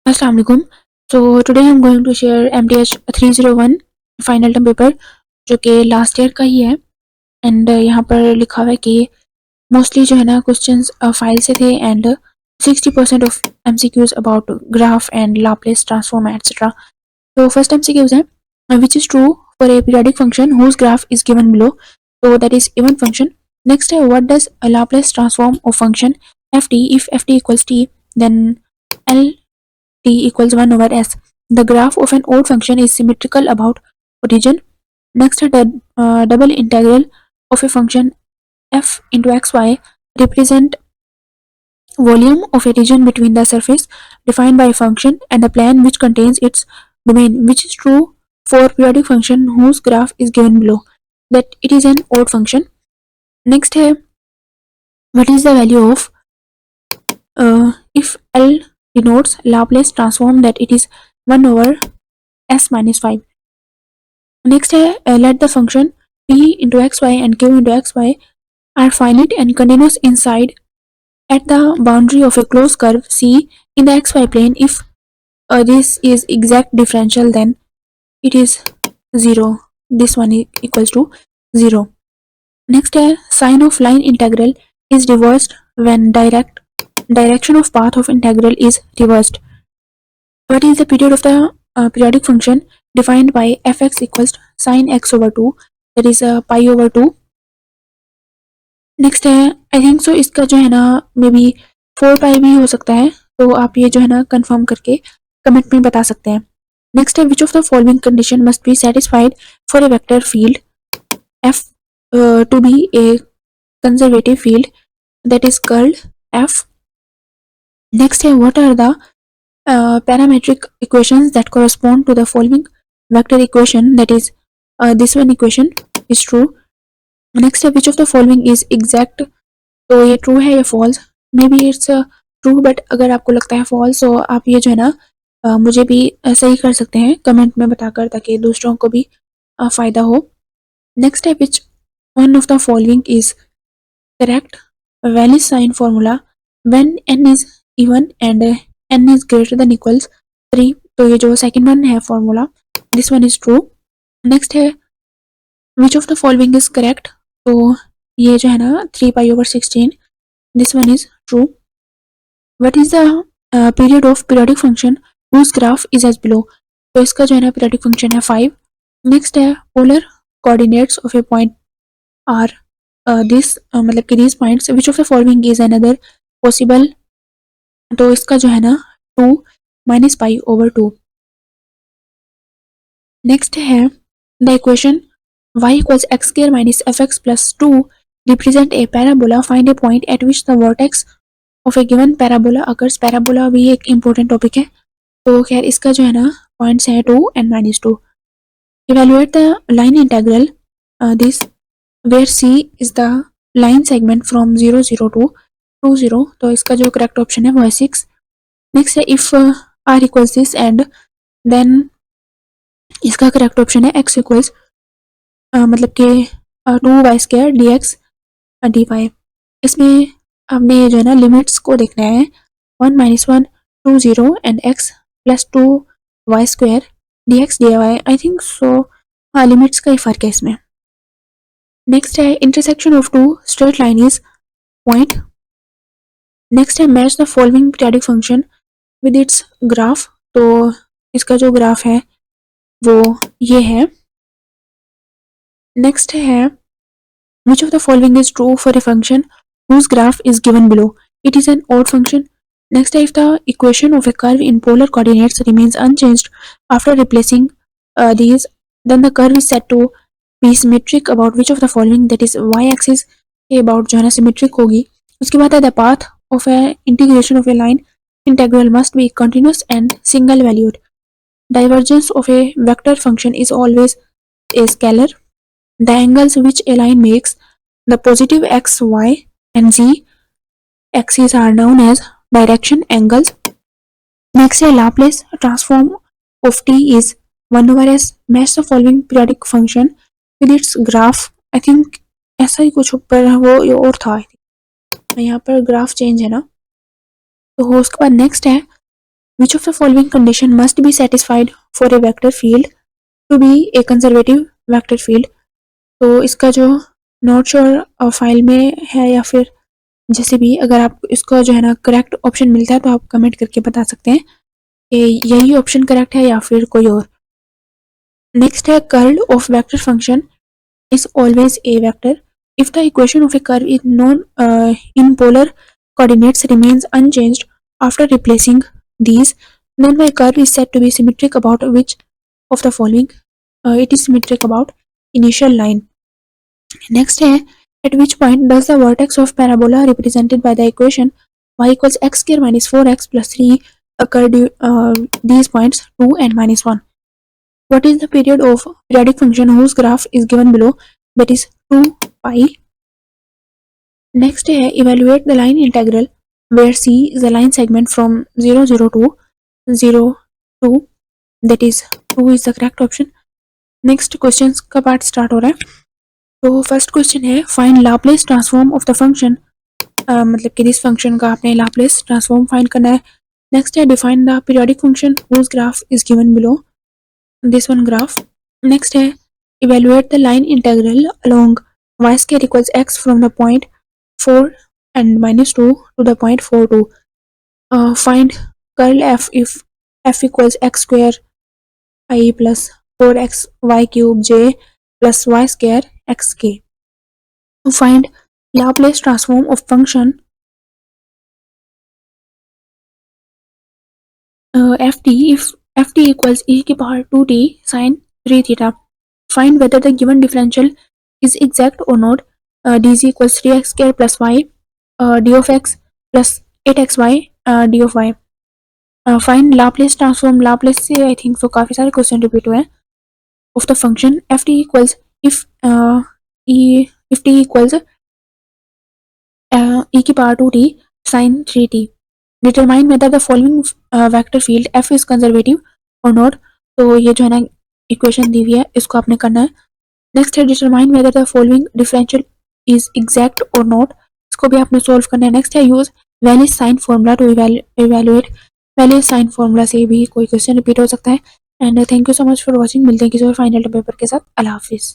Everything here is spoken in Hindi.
Assalamu alaikum. So today I'm going to share MTH 301 final term paper जो कि लास्ट ईयर का ही है। एंड यहाँ पर लिखा हुआ है कि मोस्टली जो है ना क्वेश्चंस फाइल से थे and 60% of MCQs about graph and Laplace transform etcetera. तो फर्स्ट MCQs है which is true for a periodic function whose graph is given below, तो that is even function. Next है what does Laplace transform of function ft if ft equals t then l t equals 1 over s. The graph of an odd function is symmetrical about origin. Next, the double integral of a function f into xy represent volume of a region between the surface defined by a function and the plane which contains its domain, which is true for periodic function whose graph is given below, that it is an odd function. Next है what is the value of if L denotes Laplace transform, that it is 1 over s minus 5. Next है let the function p into xy and q into xy are finite and continuous inside at the boundary of a closed curve C in the xy plane. If this is exact differential, then it is 0. This one equals to 0. Next है sign of line integral is reversed when direction of path of integral is reversed. What is the period of the periodic function defined by fx equals sin x over 2, that is pi over 2. Next है आई थिंक सो इसका जो है ना मे बी 4 पाई भी हो सकता है, तो आप ये जो है ना कंफर्म करके कमेंट में बता सकते हैं। नेक्स्ट है which of the following condition must be satisfied for a vector field F to be a conservative field, that is curled F. Next है what are the parametric equations that correspond to the following vector equation, that is this one equation is true. Next है which of the following is exact, तो ये true है या false, may be it's true but अगर आपको लगता है false तो आप ये जो है ना मुझे भी सही कर सकते हैं कमेंट में बताकर, ताकि दूसरों को भी फ़ायदा हो। नेक्स्ट है which one of the following is correct, Wallis sign formula when n is even and n is greater than equals 3, तो ये जो सेकंड वन है formula this one is true. Next है which of the following is correct, तो ये जो है ना 3 pi over 16 this one is true. What is the period of periodic function whose graph is as below, तो इसका जो है ना पीरियोडिक फंक्शन है 5। नेक्स्ट है polar coordinates of a point are this मतलब कि this points which of the following is another possible, तो इसका जो है ना 2 माइनस पाई ओवर 2। नेक्स्ट है the equation y equals x square minus f x plus 2 represent a parabola, find a point at which the vertex of a given parabola occurs. Parabola भी एक इंपॉर्टेंट टॉपिक है, तो खैर इसका जो है ना पॉइंट्स है 2 and minus 2। Evaluate the line integral this where c is the line segment from 0 0 to 2 0, तो इसका जो करेक्ट ऑप्शन है वो है 6। नेक्स्ट है if r equals this and then इसका करेक्ट ऑप्शन है x इक्वल्स मतलब कि 2y स्क्वायर dx dy। इसमें हमने जो है ना लिमिट्स को देखना है 1 minus 1 2 0 and x plus 2y square dx dy। I think so हाँ लिमिट्स का ही फर्क है इसमें। नेक्स्ट है intersection of two straight line is point. Next है match the following periodic function with its graph, तो इसका जो ग्राफ है वो ये है। नेक्स्ट है which of the following is true for a function whose graph is given below, it is an odd function. Next है if the equation of a curve in polar coordinates remains unchanged after replacing these, then the curve is said to be symmetric about which of the following, that is y axis के about जो है ना सिमेट्रिक होगी। उसके बाद है the path of a integration of a line integral must be continuous and single valued. Divergence of a vector function is always a scalar. The angles which a line makes the positive x, y and z axes are known as direction angles. Next है Laplace transform of t is 1 over s. Match the following periodic function with its graph. I think ऐसा ही कुछ ऊपर वो और था, यहाँ पर ग्राफ चेंज है ना, तो उसके बाद नेक्स्ट है which of the following condition must be satisfied for a vector field to be a conservative vector field. तो इसका जो नॉट श्योर फाइल में है या फिर जैसे भी, अगर आप इसका जो है ना करेक्ट ऑप्शन मिलता है तो आप कमेंट करके बता सकते हैं कि यही ऑप्शन करेक्ट है या फिर कोई और। नेक्स्ट है curl of vector function is always a vector if the equation of a curve is known in polar coordinates remains unchanged after replacing these, then my curve is said to be symmetric about which of the following it is symmetric about initial line. Next है at which point does the vertex of parabola represented by the equation y equals x square minus 4x plus 3 occur these points 2 and minus 1. What is the period of periodic function whose graph is given below, that is 2 pi. Next है evaluate the line integral where c is the line segment from 0 0 to 0 2, that is 2 is the correct option. Next questions का पार्ट स्टार्ट हो रहा है। तो फर्स्ट क्वेश्चन है find Laplace transform of the function, मतलब कि इस फंक्शन का आपने लाप्लेस ट्रांसफॉर्म फाइंड करना है। नेक्स्ट है define the periodic function whose graph is given below, this one graph. Next है evaluate the line integral along y square equals x from the point 4 and minus 2 to the point 4 2. Find curl f if f equals x square I plus 4x y cube j plus y square x k. To find Laplace transform of function ft if ft equals e की power 2t sin 3 theta. Find whether the given differential is exact or not. dz equals 3x square plus y d of x plus 8xy d of y. Find Laplace transform, Laplace से I think so काफी सारे क्वेश्चन रिपीट हुए हैं, of the function ft equals if t equals e की power 2t sin 3t. Determine whether the following vector field f is conservative or not. तो ये जो है ना इक्वेशन दी हुई है, इसको आपने करना है। नेक्स्ट है determine whether the following differential is exact और नॉट, इसको भी आपने सोल्व करना है। नेक्स्ट है use Wallis sine formula to evaluate, Wallis sine formula से भी कोई क्वेश्चन रिपीट हो सकता है। And thank you so much for watching, मिलते हैं किसी और फाइनल पेपर के साथ। अल्लाह हाफिज़।